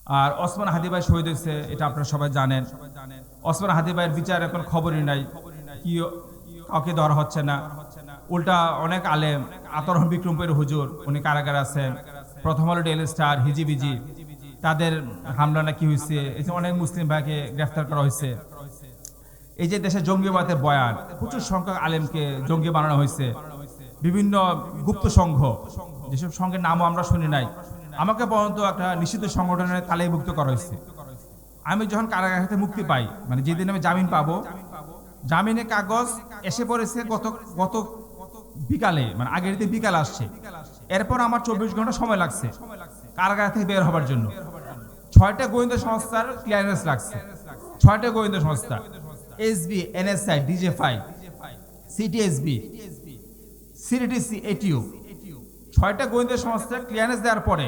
আর ওসমান হাদি ভাই শহীদ হয়েছে, এটা আপনারা সবাই জানেন। ওসমান হাদি ভাইয়ের বিচার এখন খবরই নাই, কি কাউকে ধরা হচ্ছে না। উল্টা অনেক আলেম, আতরহম বিক্রমপুরের হুজুর, উনি কারাগারে আছেন। প্রথম আলো, ডেইলি স্টার, হিজিবিজি, তাদের হামলা না কি হয়েছে, এই যে অনেক মুসলিম ভাইকে গ্রেফতার করা হয়েছে। এই যে দেশে জঙ্গিবাদের বয়ান, প্রচুর সংখ্যক আলেমকে জঙ্গি বানানো হয়েছে। বিভিন্ন গুপ্ত সংঘ, যেসব সংঘের নামও আমরা শুনি নাই, আমাকে পর্যন্ত একটা নিষিদ্ধ সংগঠনের তালিকাভুক্ত করা হয়েছে। আমি যখন কারাগার থেকে মুক্তি পাই, মানে যেদিন আমি জামিন পাবো, জামিনের কাগজ এসে পড়েছে গত গত বিকালে, মানে আগের দিন বিকাল আসছে। এরপর আমার 24 ঘন্টা সময় লাগছে কারাগার থেকে বের হবার জন্য। 6টা গোয়েন্দা সংস্থার ক্লিয়ারেন্স লাগছে। 6টা গোয়েন্দা সংস্থা, এসবি, এনএসআই, ডিজেফাই, সিটিএসবি, সিটিসি, এটিও, 6টা গোয়েন্দা সংস্থার ক্লিয়ারেন্স দেওয়ার পরে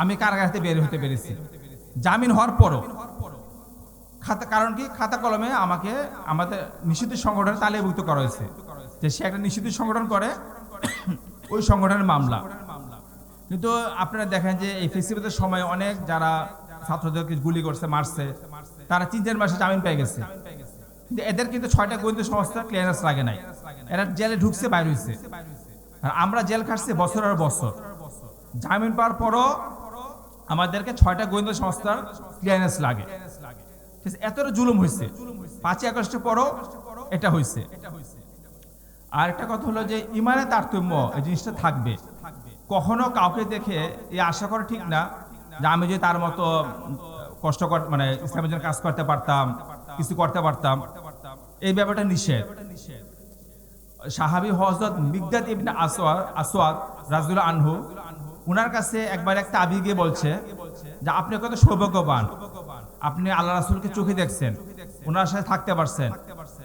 আমি কারাগার থেকে বের হতে পেরেছি। জামিন হওয়ার পরও কারণ কি, খাতা কলমে আমাকে আমাদের নিষিদ্ধ সংগঠনের তালিকাভুক্ত করা হয়েছে, যে সে একটা নিষিদ্ধ সংগঠন করে, ওই সংগঠনের মামলা। কিন্তু আপনারা দেখেন যে এই ফেস্টিভ্যালের সময় অনেক যারা ছাত্রদেরকে গুলি করছে, মারছে, তারা 3-4 মাসে জামিন পেয়ে গেছে। কিন্তু এদের কিন্তু 6টা গোয়েন্দা সংস্থা ক্লিয়ারেন্স লাগে নাই, এরা জেলে ঢুকছে, বাইরে হয়েছে। আর আমরা জেল খাটছি বছরের বছর, জামিন পাওয়ার পরও আমাদেরকে 6টা গোয়েন্দা সংস্থার ক্লিয়ারেন্স লাগে। এতটা জুলুম হয়েছে, 5ই আগস্টের পরও এটা হয়েছে। আর একটা কথা হলো যে ইমানের তারতম্য, এই জিনিসটা থাকবে। কখনো কাউকে দেখে এই আশা করা ঠিক না যে আমি যদি তার মতো কষ্টকর, মানে ইসলামের জন্য কাজ করতে পারতাম, কিছু করতে পারতাম, এই ব্যাপারটা নিষেধ। সাহাবী হযরত মিকদাদ ইবনে আসওয়াদ রাদিয়াল্লাহু আনহু, উনার কাছে একবার এক তাবী গিয়ে বলছে যে আপনি কত সৌভাগ্যবান, আপনি আল্লাহ রাসূলকে চোখে দেখছেন, ওনার সাথে থাকতে পারছেন,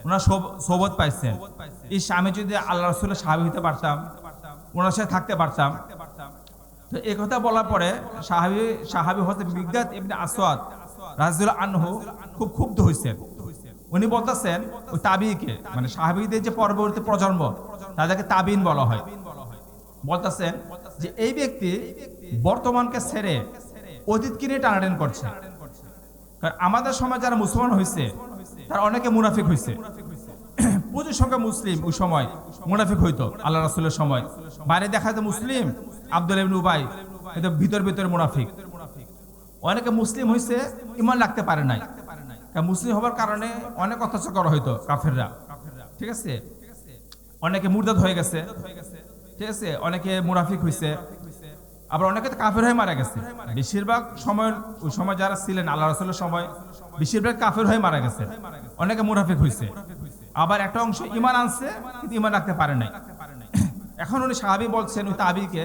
ওনার সোবত পাইছেন। এই আমি যদি আল্লাহ রাসূলের সাহাবী হতে পারতাম, ওনার সাথে থাকতে পারতাম। তো এই কথা বলার পরে সাহাবী হযরত মিকদাদ ইবনে আসওয়াদ রাদিয়াল্লাহু আনহু খুব ক্ষুব্ধ হয়েছেন। উনি বলতেছেন ওই তাবিকে, মানে সাহাবীদের যে পরবর্তী প্রজন্ম, তাদেরকে তাবিন বলা হয়, বলতেছেন যে এই ব্যক্তি বর্তমানকে ছেড়ে অতীতকে নিয়ে টানাটানি করছে। কারণ আমাদের সমাজে যারা মুসলমান হয়েছে তারা অনেকে মুনাফিক হয়েছে। প্রচুর সংখ্যা মুসলিম ওই সময় মুনাফিক হইতো আল্লাহ রাসূলের সময়। বাইরে দেখা যেত মুসলিম, আব্দুল্লাহ ইবনে উবাই, কিন্তু ভিতরে মুনাফিক। অনেকে মুসলিম হয়েছে, ঈমান রাখতে পারে নাই। মুসলিম হবার কারণে অনেক অত্যাচার করা হইতো কাফেররা, ঠিক আছে। অনেকে মুরতাদ হয়ে গেছে, ঠিক আছে, অনেকে মুনাফিক হয়েছে, আবার অনেকে তো কাফের হয়ে মারা গেছে। বেশিরভাগ সময় ওই সময় যারা ছিলেন আল্লাহ রাসূলের সময়, বেশিরভাগ কাফের হয়ে মারা গেছে, অনেকে মুনাফিক হয়েছে। আবার একটা অংশ ঈমান আনছে, কিন্তু ঈমান রাখতে পারে নাই। এখন উনি সাহাবী বলছেন ওই তাবিকে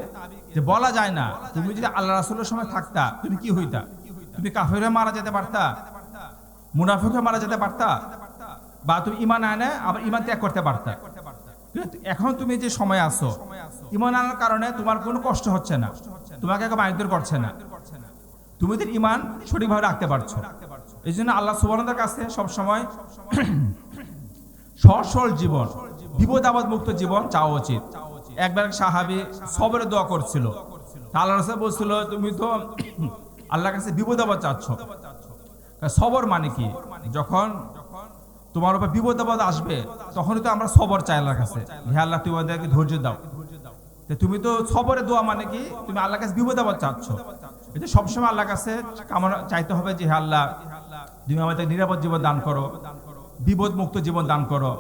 যে বলা যায় না, তুমি যদি আল্লাহ রাসূলের সময় থাকতা তুমি কি হইতা? তুমি কাফের হয়ে মারা যেতে পারতা, মুনাফিক হয়ে মারা যেতে পারতা, বা তুমি ঈমান আনে আবার ঈমান ত্যাগ করতে পারতা। এখন তুমি যে সময় আছো, ঈমান আনার কারণে তোমার কোনো কষ্ট হচ্ছে না, তোমাকে কেউ মারধর করছে না, তুমি তো ঈমান সঠিকভাবে রাখতে পারছো। এই জন্য আল্লাহ সুবহানাহু ওয়া তাআলার কাছে সবসময় সহজ সরল জীবন, বিপদ আপদ মুক্ত জীবন চাওয়া উচিত। একবার এক সাহাবী সবরের দোয়া করছিল, আল্লাহ রাসূল বলছিল তুমি তো আল্লাহর কাছে বিপদ আপদ চাচ্ছ। সবর মানে কি? যখন তোমার উপর বিপদ আপদ আসবে তখনই তো আমরা সবর চাই আল্লাহর কাছে, হে আল্লাহ তুমি আমাদেরকে ধৈর্য দাও। তুমি তো সবরের দোয়া মানে কি? তুমি আল্লাহর কাছে বিপদ আপদ চাচ্ছ। এটা সবসময় আল্লাহর কাছে কামনা চাইতে হবে যে হে আল্লাহ তুমি আমাদের নিরাপদ জীবন দান করো, বিপদ মুক্ত জীবন দান করো,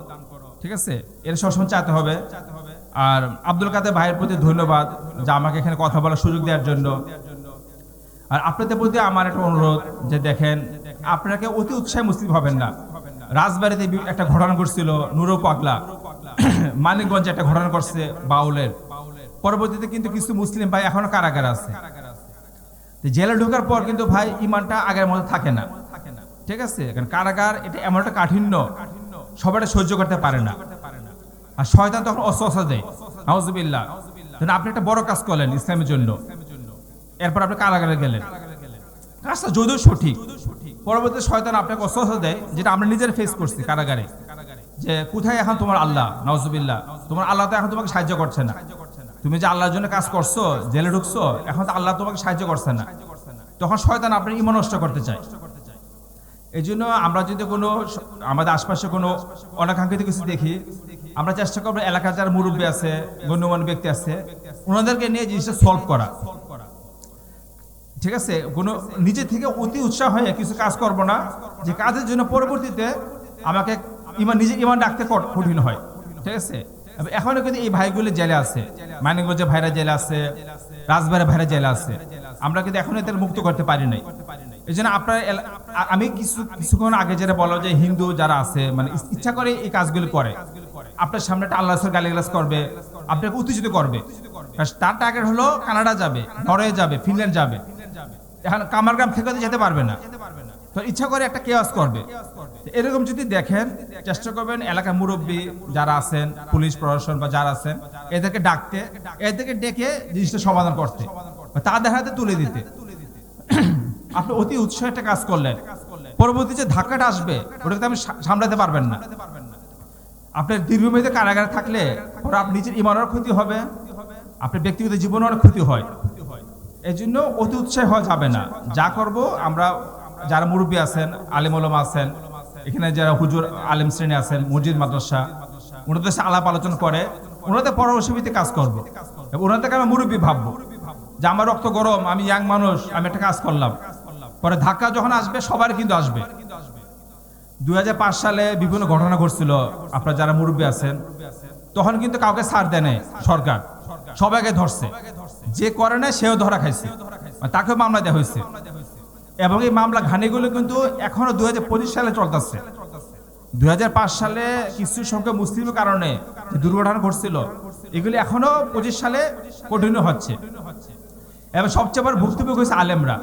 ঠিক আছে, এর সবসময় চাইতে হবে। আর আব্দুল কাদের ভাইয়ের প্রতি ধন্যবাদ যে আমাকে এখানে কথা বলার সুযোগ দেওয়ার জন্য। আর আপনাদের প্রতি আমার একটা অনুরোধ যে দেখেন, আপনাকে অতি উৎসাহী মুসলিম হবেন না। রাজবাড়িতে একটা ঘটনা ঘটছিল, নুরু পাগলা, মানিকগঞ্জে একটা ঘটনা ঘটছে বাউলের। পরবর্তীতে কিন্তু কিছু মুসলিম ভাই এখনো কারাগারে আছে। জেলে ঢোকার পর কিন্তু ভাই ঈমানটা আগের মতো থাকে না, ঠিক আছে। কারণ কারাগার এটা এমন একটা কাঠিন্য, সবাই সহ্য করতে পারে না। আর শয়তান তখন অস্ত্র দেয়, নাউজুবিল্লাহ। আপনি একটা বড় কাজ করলেন ইসলামের জন্য, এরপর আপনি কারাগারে গেলেন, কাজটা যদিও সঠিক, পরবর্তী শয়তান আপনাকে অস্ত্র দেয়, যেটা আমরা নিজের ফেস করছি কারাগারে, যে কোথায় এখন তোমার আল্লাহ, নাউজুবিল্লাহ, তোমার আল্লাহ তো এখন তোমাকে সাহায্য করছে না। তুমি যে আল্লাহর জন্য কাজ করছো, জেলে ঢুকছো, এখন তো আল্লাহ তোমাকে সাহায্য করছে না। তখন শয়তান আপনার ঈমান নষ্ট করতে চায়। এই জন্য আমরা যদি কোনো আমাদের আশপাশে কোনো অনাকাঙ্ক্ষিত কিছু দেখি, আমরা চেষ্টা করবো এলাকার যারা মুরব্বী আছে, গণ্যমান্য ব্যক্তি আছে, ওনাদেরকে নিয়ে জিনিসটা সলভ করা। ঠিক আছে, কোনো নিজে থেকে অতি উৎসাহ হয়ে কিছু কাজ করব না, যে কাজের জন্য পরবর্তীতে আমাকে নিজে ইমান রাখতে কঠিন হয়। ঠিক আছে, এখনো কিন্তু এই ভাইগুলো জেলে আছে, মানিকগঞ্জের ভাইরা জেলে আছে, রাজবাড়ির ভাইরা জেলে আছে, আমরা কিন্তু এখনো এদের মুক্ত করতে পারি নাই। এই জন্য আপনার আমি কিছুক্ষণ আগে যেটা বলা, যে হিন্দু যারা আছে মানে ইচ্ছা করে এই কাজগুলো করে, আপনার সামনে একটা আল্লাহ গালিগালাজ করবে, আপনাকে উত্তেজিত করবে, তার টার্গেট হলো কানাডা যাবে, নরওয়ে যাবে, ফিনল্যান্ড যাবে, এখন কামারগ্রাম থেকে যেতে পারবে না, তো ইচ্ছা করে একটা কেয়াস করবে। এরকম যদি দেখেন, চেষ্টা করবেন এলাকার মুরব্বী যারা আছেন, পুলিশ প্রশাসন বা যারা আছেন, এদেরকে ডাকতে, এদেরকে ডেকে জিনিসটা সমাধান করতে, তাদের হাতে তুলে দিতে। আপনি অতি উৎসাহে একটা কাজ করলেন, পরবর্তী যে ধাক্কাটা আসবে ওটাকে আপনি সামলাতে পারবেন না। আপনার দীর্ঘমেয়াদী কারাগারে থাকলে পরে আপনার নিজের ইমানের ক্ষতি হবে, আপনার ব্যক্তিগত জীবনের অনেক ক্ষতি হয়। এই জন্য অতি উৎসাহী হওয়া যাবে না। যা করব আমরা, যারা মুরব্বী আছেন, আলেম ওলামা আছেন, এখানে যারা হুজুর আলেম শ্রেণী আছেন, মসজিদ মাদ্রাসা, ওনাদের সাথে আলাপ আলোচনা করে ওনাদের পরামর্শ ভিত্তিক কাজ করবো। ওনাদেরকে আমি মুরব্বী ভাববো, যে আমার রক্ত গরম, আমি ইয়াং মানুষ, আমি একটা কাজ করলাম, পরে ধাক্কা যখন আসবে সবার কিন্তু আসবে। 2005 সালে বিভিন্ন ঘটনা ঘটছিল, আপনারা যারা মুরব্বী আছেন, তখন কিন্তু কাউকে ছাড় দেয় নাই সরকার, সবাইকে ধরছে, যে করে না সেও ধরা খাইছে, তাকেও মামলা দেওয়া হয়েছে। এবং এই মামলা ঘানিগুলো কিন্তু এখনো 2025 সালে চলতেছে। 2005 সালে কিছু সংখ্যক মুসলিমের কারণে যে দুর্ঘটনা ঘটছিল, এগুলি এখনো 25 সালে কন্টিনিউ হচ্ছে। এবং সবচেয়ে বড় ভুক্তভোগী হয়েছে আলেমরা,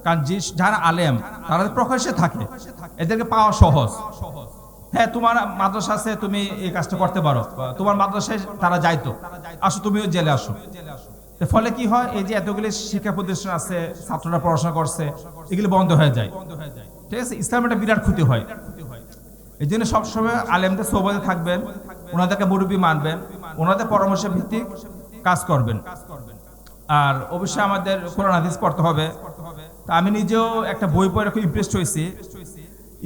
কারণ যারা আলেম তারা প্রকাশ্যে থাকে, এদেরকে পাওয়া সহজ। হ্যাঁ, তোমার মাদ্রাসা আছে, তুমি এই কাজটা করতে পারো, তোমার মাদ্রাসায় তারা যাইতো, আসো তুমিও জেলে আসো। ফলে কি হয়, এই যে এতগুলি শিক্ষা প্রতিষ্ঠান আছে, ছাত্ররা পড়াশোনা করছে, এগুলি বন্ধ হয়ে যায়। ঠিক আছে, ইসলামের একটা বিরাট ক্ষতি হয়। এই জন্য সবসময় আলেমদের সোহবতে থাকবেন, ওনাদেরকে মুরব্বী মানবেন, ওনাদের পরামর্শ ভিত্তিক কাজ করবেন। আর অবশ্যই আমাদের কোরআন হাদিস পড়তে হবে। তা আমি নিজেও একটা বই পড়ে খুব ইমপ্রেসড হয়েছি,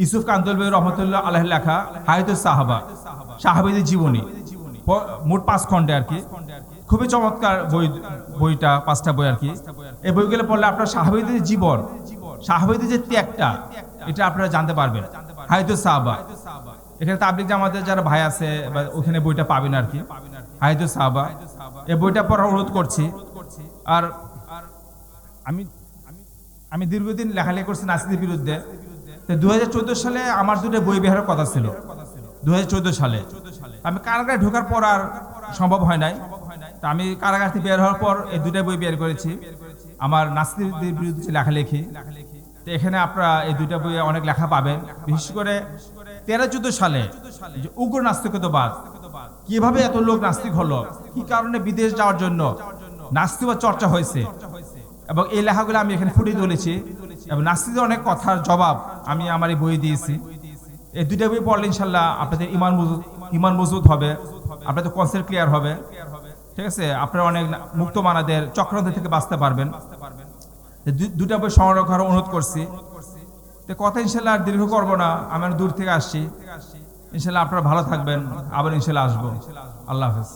ইউসুফ কান্দলবী রহমতুল্লাহ আলাইহ লেখা হায়াতুস সাহাবা, সাহাবীদের জীবনী, মোট 5 খণ্ডে আর কি। খুবই চমৎকার বইটা, 5টা বই আর কি। এই বইগুলো পড়লে আপনার সাহাবীদের জীবন, সাহাবীদের যে ত্যাগটা, এটা আপনারা জানতে পারবেন। হায়াতুস সাহাবা, এখানে তাবলিগ জামাতের যারা ভাই আছে ওখানে বইটা পাবেন আর কি, হায়াতুস সাহাবা। এই বইটা পড়ার অনুরোধ করছি। আর আমি দীর্ঘদিন লেখালেখি করছি নাসিদের বিরুদ্ধে। 2014 সালে আমার 2টা বই বের হওয়ার কথা ছিল। 2014 সালে আমি কারাগারে ঢোকার পর আর সম্ভব হয় নাই। তা আমি কারাগার থেকে বের হওয়ার পর এই 2টা বই বের করেছি, আমার নাসিদের বিরুদ্ধে লেখালেখি। তো এখানে আপনারা এই 2টা বইয়ে অনেক লেখা পাবেন। বিশেষ করে 13-14 সালে যে উগ্র নাস্তিকতাবাদ, কিভাবে এত লোক নাস্তিক হলো, কি কারণে বিদেশ যাওয়ার জন্য নাস্তিকবাদ চর্চা হয়েছে, এবং এই লেখাগুলো আমি এখানে ফুটিয়ে তুলেছি। এবং নাস্তিকদের অনেক কথার জবাব আমি আমার এই বই দিয়েছি। এই 2টা বই পড়লে ইনশাল্লাহ আপনাদের ইমান মজবুত হবে, আপনাদের কনসেপ্ট ক্লিয়ার হবে। ঠিক আছে, আপনারা অনেক মুক্ত মানাদের চক্রান্ত থেকে বাঁচতে পারবেন। 2টা বই সংগ্রহ করার অনুরোধ করছি। তো কথা ইনশাল্লাহ আর দীর্ঘ করবো না, আমি দূর থেকে আসছি। ইনশাল্লাহ আপনারা ভালো থাকবেন, আবার ইনশাল্লাহ আসবো। আল্লাহ হাফেজ।